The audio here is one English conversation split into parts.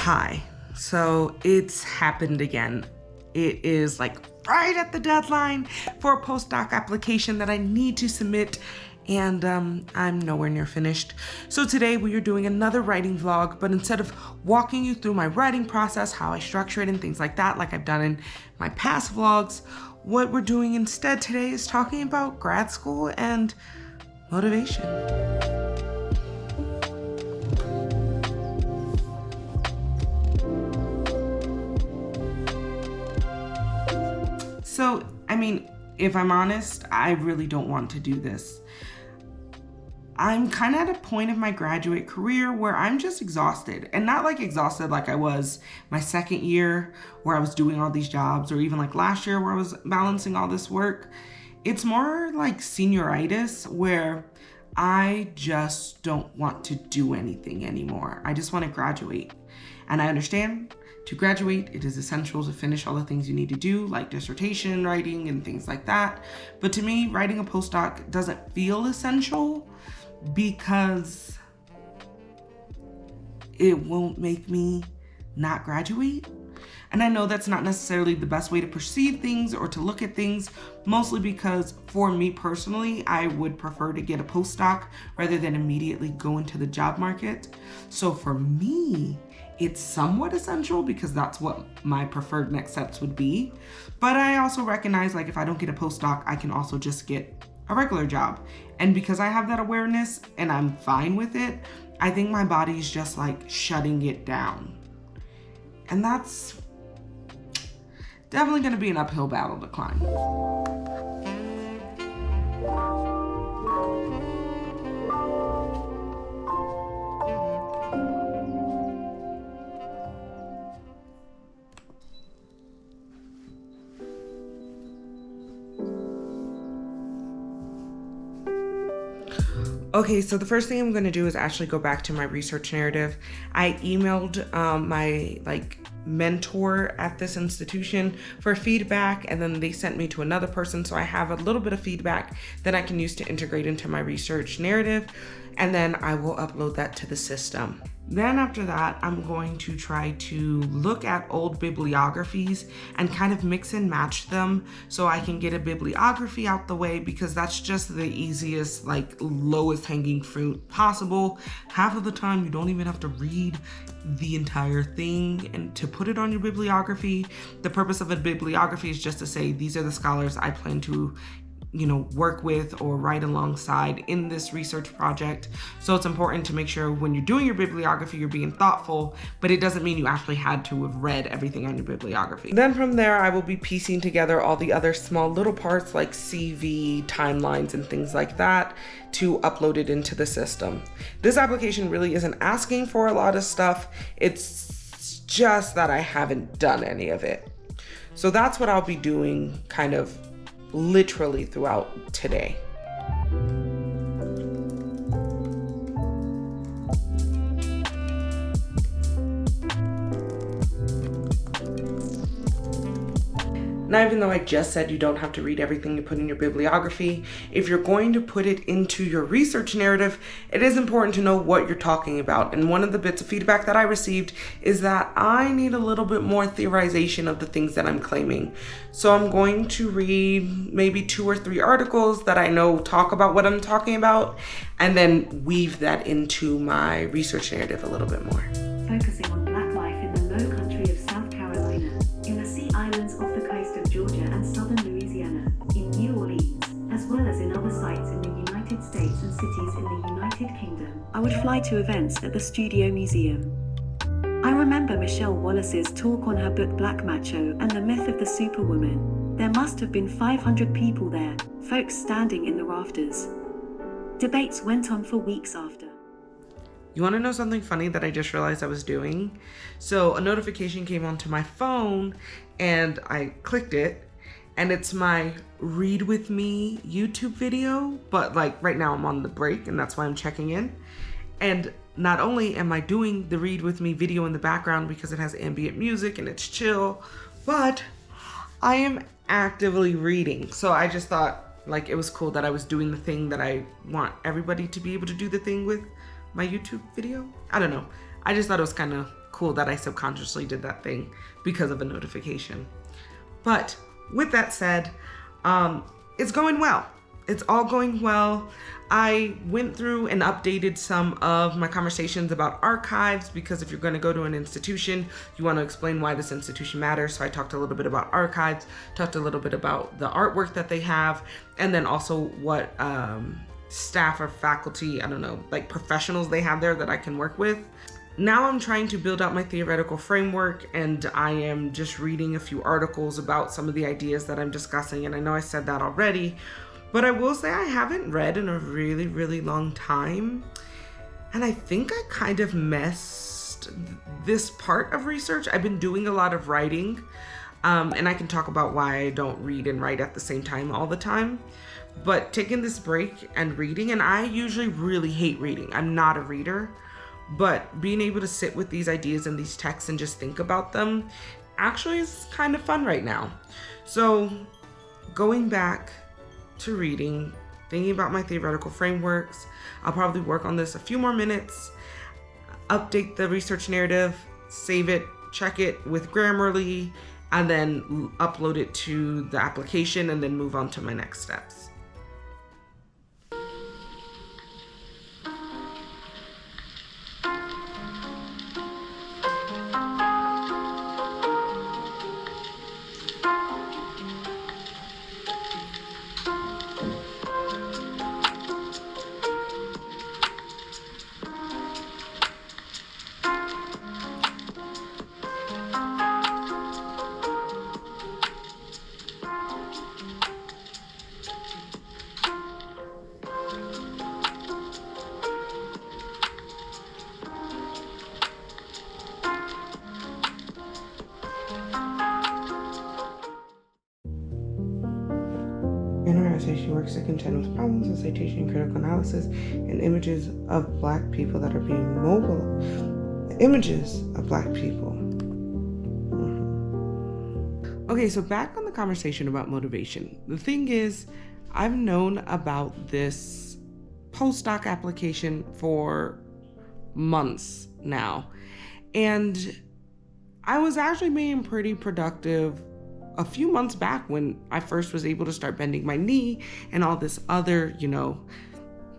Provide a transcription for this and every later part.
Hi. So it's happened again. It is like right at the deadline for a postdoc application that I need to submit, and I'm nowhere near finished. So today we are doing another writing vlog, but instead of walking you through my writing process, how I structure it and things like that, like I've done in my past vlogs, what we're doing instead today is talking about grad school and motivation. So, I mean, if I'm honest, I really don't want to do this. I'm kind of at a point of my graduate career where I'm just exhausted, and not like exhausted like I was my second year where I was doing all these jobs, or even like last year where I was balancing all this work. It's more like senioritis where I just don't want to do anything anymore. I just want to graduate. And I understand to graduate, it is essential to finish all the things you need to do, like dissertation writing and things like that. But to me, writing a postdoc doesn't feel essential because it won't make me not graduate. And I know that's not necessarily the best way to perceive things or to look at things, mostly because for me personally, I would prefer to get a postdoc rather than immediately go into the job market. So for me, it's somewhat essential because that's what my preferred next steps would be. But I also recognize, like, if I don't get a postdoc, I can also just get a regular job. And because I have that awareness and I'm fine with it, I think my body's just like shutting it down. And that's definitely gonna be an uphill battle to climb. Okay, so the first thing I'm gonna do is actually go back to my research narrative. I emailed my mentor at this institution for feedback, and then they sent me to another person. So I have a little bit of feedback that I can use to integrate into my research narrative, and then I will upload that to the system. Then after that, I'm going to try to look at old bibliographies and kind of mix and match them so I can get a bibliography out the way, because that's just the easiest, like lowest hanging fruit possible. Half of the time, you don't even have to read the entire thing and to put it on your bibliography. The purpose of a bibliography is just to say, these are the scholars I plan to work with or write alongside in this research project. So it's important to make sure when you're doing your bibliography, you're being thoughtful, but it doesn't mean you actually had to have read everything on your bibliography. Then from there, I will be piecing together all the other small little parts like CV, timelines, and things like that to upload it into the system. This application really isn't asking for a lot of stuff. It's just that I haven't done any of it. So that's what I'll be doing kind of literally throughout today. Now, even though I just said you don't have to read everything you put in your bibliography, if you're going to put it into your research narrative, it is important to know what you're talking about. And one of the bits of feedback that I received is that I need a little bit more theorization of the things that I'm claiming. So I'm going to read maybe 2 or 3 articles that I know talk about what I'm talking about, and then weave that into my research narrative a little bit more. Focusing on Black life in the low country of South Carolina, in the Sea Islands off the coast of Georgia and southern Louisiana, in New Orleans, as well as in other sites in the United States and cities in the United Kingdom. I would fly to events at the Studio Museum. I remember Michelle Wallace's talk on her book Black Macho and the Myth of the Superwoman. There must have been 500 people there, folks standing in the rafters. Debates went on for weeks after. You want to know something funny that I just realized I was doing? So a notification came onto my phone and I clicked it, and it's my Read With Me YouTube video, but like right now I'm on the break and that's why I'm checking in. And not only am I doing the Read With Me video in the background because it has ambient music and it's chill, but I am actively reading. So I just thought like it was cool that I was doing the thing that I want everybody to be able to do the thing with my YouTube video. I don't know. I just thought it was kind of cool that I subconsciously did that thing because of a notification. But with that said, it's going well. It's all going well. I went through and updated some of my conversations about archives, because if you're going to go to an institution, you want to explain why this institution matters. So I talked a little bit about archives, talked a little bit about the artwork that they have, and then also what staff or faculty, I don't know, like professionals they have there that I can work with. Now I'm trying to build out my theoretical framework, and I am just reading a few articles about some of the ideas that I'm discussing. And I know I said that already, but I will say I haven't read in a really, really long time. And I think I kind of messed this part of research. I've been doing a lot of writing, and I can talk about why I don't read and write at the same time all the time. But taking this break and reading, and I usually really hate reading. I'm not a reader, but being able to sit with these ideas and these texts and just think about them actually is kind of fun right now. So going back to reading, thinking about my theoretical frameworks, I'll probably work on this a few more minutes, update the research narrative, save it, check it with Grammarly, and then upload it to the application, and then move on to my next steps. In her essay, she works to contend with problems of citation, critical analysis, and images of Black people that are being mobile. Images of Black people. Okay, so back on the conversation about motivation. The thing is, I've known about this postdoc application for months now. And I was actually being pretty productive a few months back when I first was able to start bending my knee and all this other,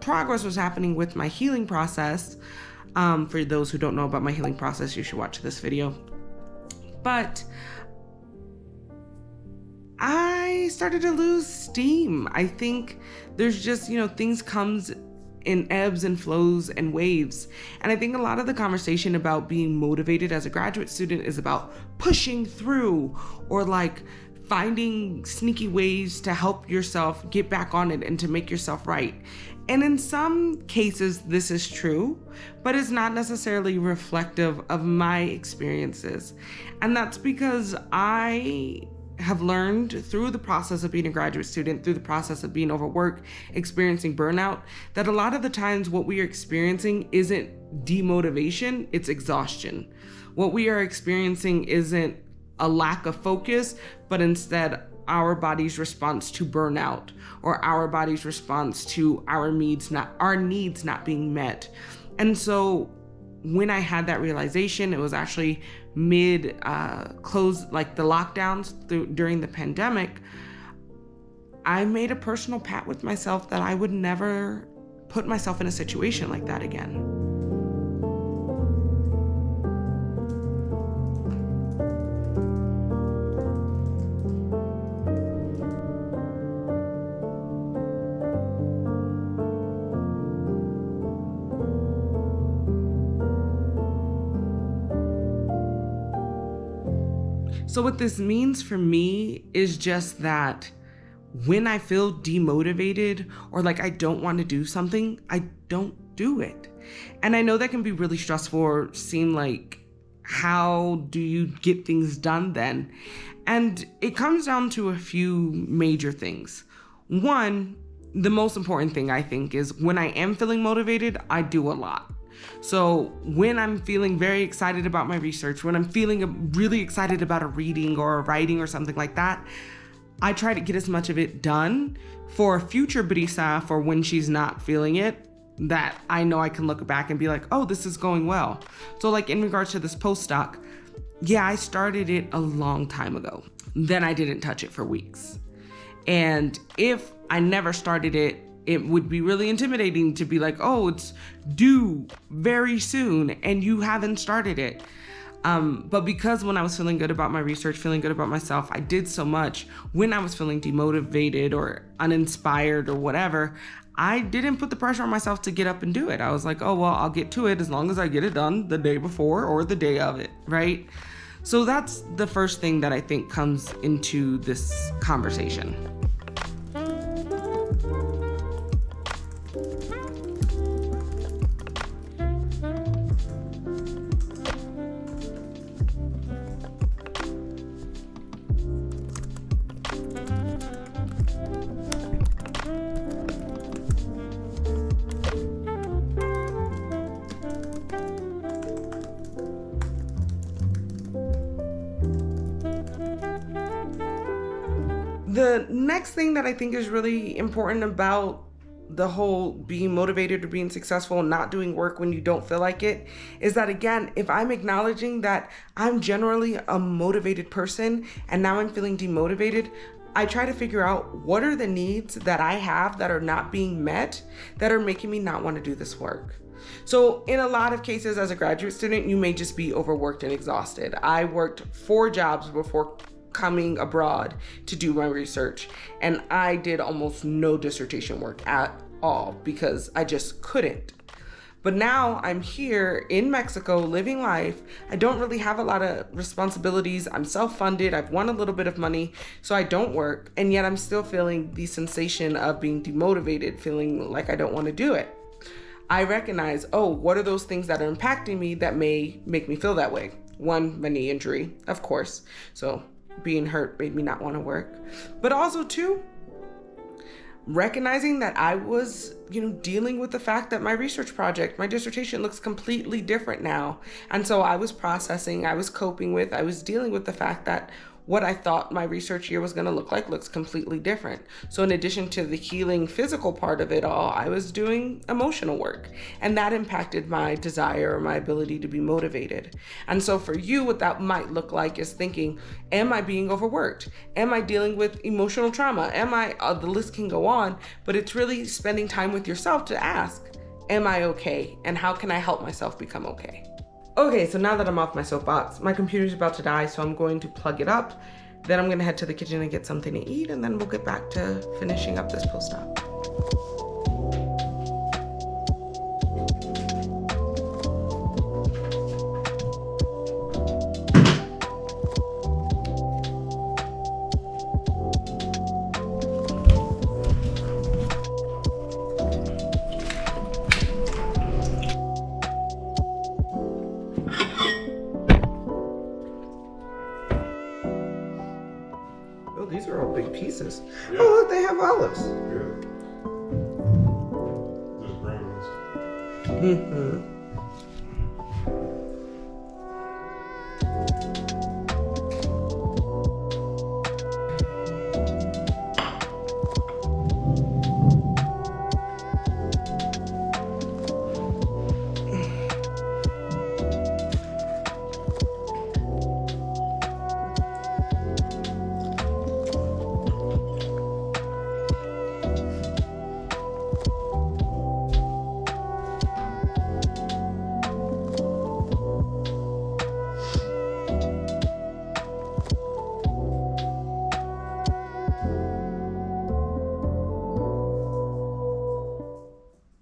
progress was happening with my healing process. For those who don't know about my healing process, you should watch this video. But I started to lose steam. I think there's just, things comes in ebbs and flows and waves. And I think a lot of the conversation about being motivated as a graduate student is about pushing through, or like finding sneaky ways to help yourself get back on it and to make yourself right. And in some cases, this is true, but it's not necessarily reflective of my experiences. And that's because I have learned through the process of being a graduate student, through the process of being overworked, experiencing burnout, that a lot of the times what we are experiencing isn't demotivation, it's exhaustion. What we are experiencing isn't a lack of focus, but instead our body's response to burnout, or our body's response to our needs not being met. And so when I had that realization, it was actually close, like the lockdowns during the pandemic. I made a personal pact with myself that I would never put myself in a situation like that again. So what this means for me is just that when I feel demotivated or like I don't want to do something, I don't do it. And I know that can be really stressful or seem like, how do you get things done then? And it comes down to a few major things. One, the most important thing I think is when I am feeling motivated, I do a lot. So when I'm feeling very excited about my research, when I'm feeling really excited about a reading or a writing or something like that, I try to get as much of it done for future Brisa for when she's not feeling it. that I know I can look back and be like, oh, this is going well. So like in regards to this postdoc, yeah, I started it a long time ago. Then I didn't touch it for weeks. And if I never started it, it would be really intimidating to be like, oh, it's due very soon and you haven't started it. But because when I was feeling good about my research, feeling good about myself, I did so much. When I was feeling demotivated or uninspired or whatever, I didn't put the pressure on myself to get up and do it. I was like, oh, well, I'll get to it as long as I get it done the day before or the day of it, right? So that's the first thing that I think comes into this conversation. The next thing that I think is really important about the whole being motivated or being successful and not doing work when you don't feel like it is that, again, if I'm acknowledging that I'm generally a motivated person and now I'm feeling demotivated, I try to figure out what are the needs that I have that are not being met that are making me not want to do this work. So in a lot of cases as a graduate student, you may just be overworked and exhausted. I worked 4 jobs before coming abroad to do my research, and I did almost no dissertation work at all because I just couldn't. But now I'm here in Mexico living life. I don't really have a lot of responsibilities. I'm self-funded. I've won a little bit of money, so I don't work, and yet I'm still feeling the sensation of being demotivated, feeling like I don't want to do it. I recognize, oh, what are those things that are impacting me that may make me feel that way? 1, my knee injury, of course. So being hurt made me not want to work. But also 2, recognizing that I was, dealing with the fact that my research project, my dissertation looks completely different now. And so I was processing, I was coping with, I was dealing with the fact that what I thought my research year was going to look like looks completely different. So in addition to the healing physical part of it all, I was doing emotional work, and that impacted my desire or my ability to be motivated. And so for you, what that might look like is thinking, am I being overworked? Am I dealing with emotional trauma? The list can go on, but it's really spending time with yourself to ask, am I okay? And how can I help myself become okay? Okay, so now that I'm off my soapbox, my computer's about to die, so I'm going to plug it up. Then I'm gonna head to the kitchen and get something to eat, and then we'll get back to finishing up this postdoc. Oh, these are all big pieces. Yeah. Oh, look, they have olives. Yeah. Those brown ones. Mm-hmm.